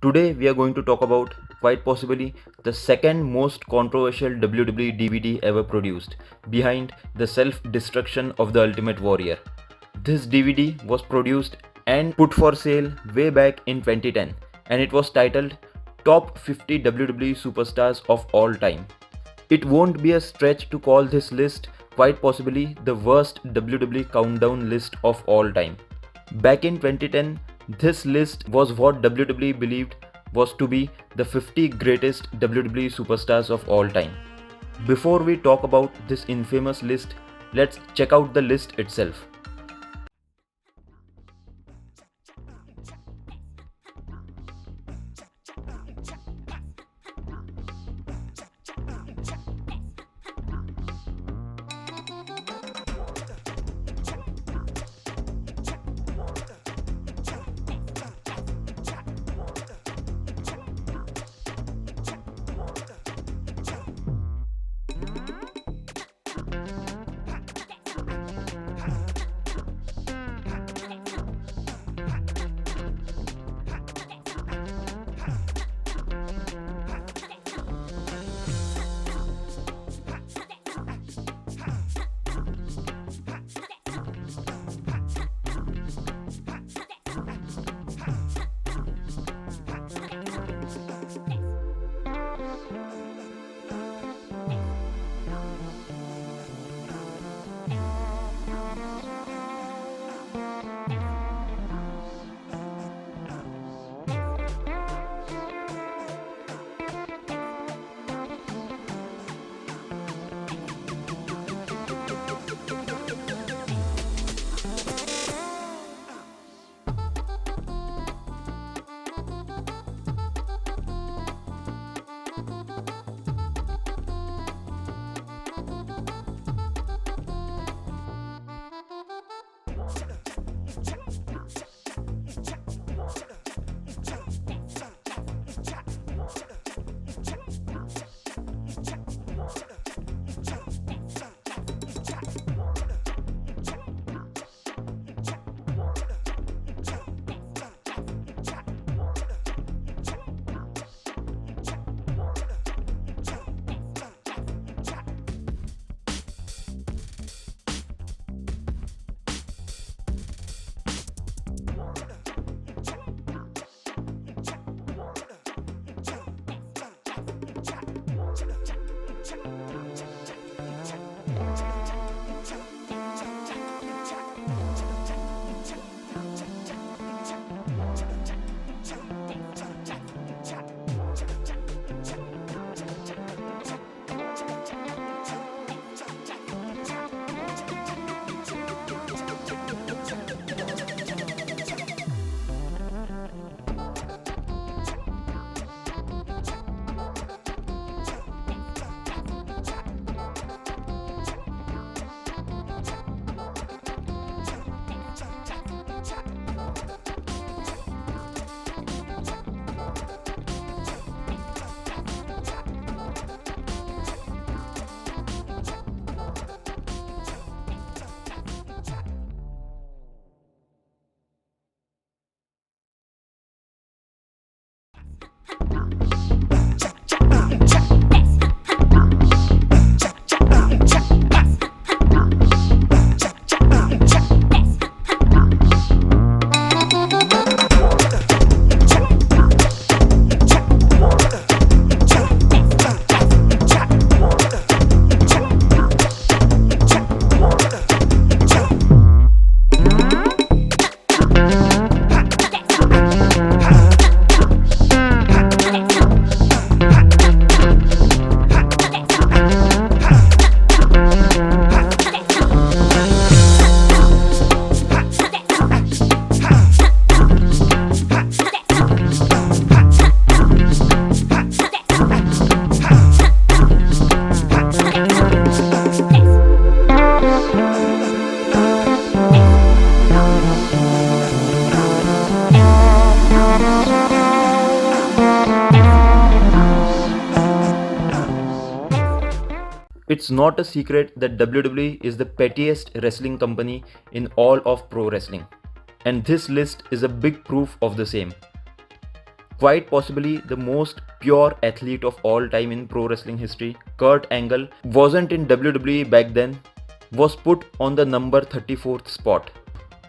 Today we are going to talk about quite possibly the second most controversial WWE DVD ever produced, behind the self-destruction of the Ultimate Warrior. This DVD was produced and put for sale way back in 2010, and it was titled Top 50 WWE Superstars of All Time. It won't be a stretch to call this list quite possibly the worst WWE countdown list of all time. Back in 2010, this list was what WWE believed was to be the 50 greatest WWE superstars of all time. Before we talk about this infamous list, let's check out the list itself. It's not a secret that WWE is the pettiest wrestling company in all of pro wrestling, and this list is a big proof of the same. quite possibly the most pure athlete of all time in pro wrestling history, Kurt Angle, wasn't in WWE back then, was put on the number 34th spot.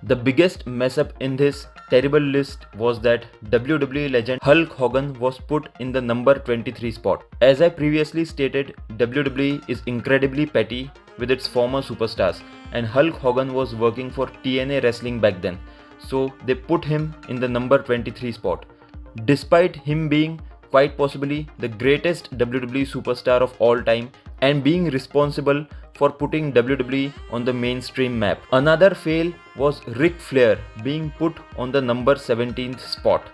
The biggest mess up in this terrible list was that WWE legend Hulk Hogan was put in the number 23 spot. As I previously stated, WWE is incredibly petty with its former superstars, and Hulk Hogan was working for TNA Wrestling back then, so they put him in the number 23 spot. Despite him being quite possibly the greatest WWE superstar of all time and being responsible for putting WWE on the mainstream map. Another fail was Ric Flair being put on the number 17th spot.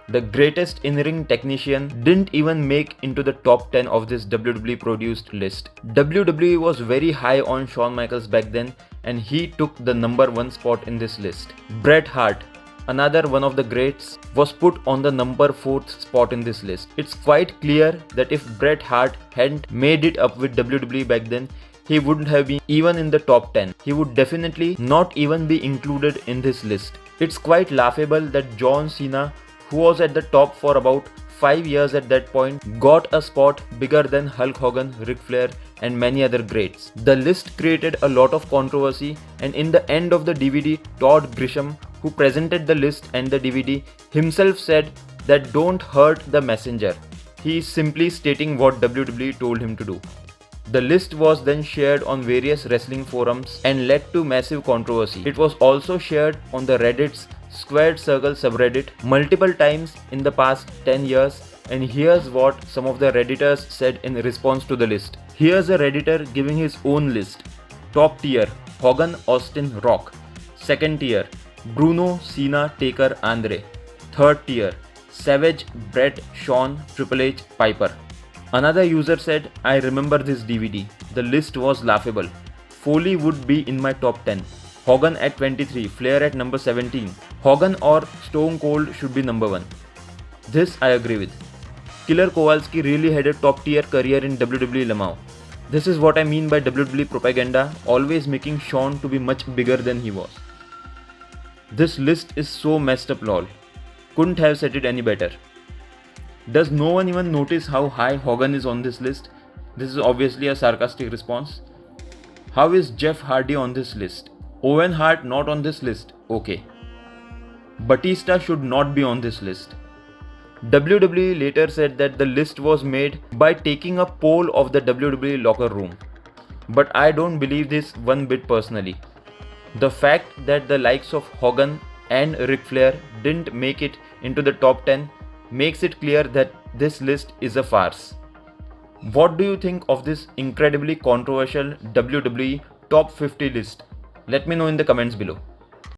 The greatest in-ring technician didn't even make into the top 10 of this WWE produced list. WWE was very high on Shawn Michaels back then, and he took the number 1 spot in this list. Bret Hart, another one of the greats, was put on the number 4th spot in this list. It's quite clear that if Bret Hart hadn't made it up with WWE back then, he wouldn't have been even in the top 10. He would definitely not even be included in this list. It's quite laughable that John Cena, who was at the top for about 5 years at that point, got a spot bigger than Hulk Hogan, Ric Flair and many other greats. The list created a lot of controversy, and in the end of the DVD, Todd Grisham, who presented the list and the DVD, himself said that don't hurt the messenger. He is simply stating what WWE told him to do. The list was then shared on various wrestling forums and led to massive controversy. It was also shared on the Reddit's Squared Circle subreddit multiple times in the past 10 years, and here's what some of the Redditors said in response to the list. Here's a Redditor giving his own list. Top tier: Hogan, Austin, Rock. Second tier: Bruno, Cena, Taker, Andre. Third tier: Savage, Bret, Shawn, Triple H, Piper. Another user said, I remember this DVD. The list was laughable. Foley would be in my top 10. Hogan at 23, Flair at number 17. Hogan or Stone Cold should be number 1. This I agree with. Killer Kowalski really had a top tier career in WWE Lamau. This is what I mean by WWE propaganda, always making Shawn to be much bigger than he was. This list is so messed up, lol. Couldn't have said it any better. Does no one even notice how high Hogan is on this list? This is obviously a sarcastic response. How is Jeff Hardy on this list? Owen Hart not on this list? Okay. Batista should not be on this list. WWE later said that the list was made by taking a poll of the WWE locker room. But I don't believe this one bit personally. The fact that the likes of Hogan and Ric Flair didn't make it into the top 10 makes it clear that this list is a farce. What do you think of this incredibly controversial WWE top 50 list? Let me know in the comments below.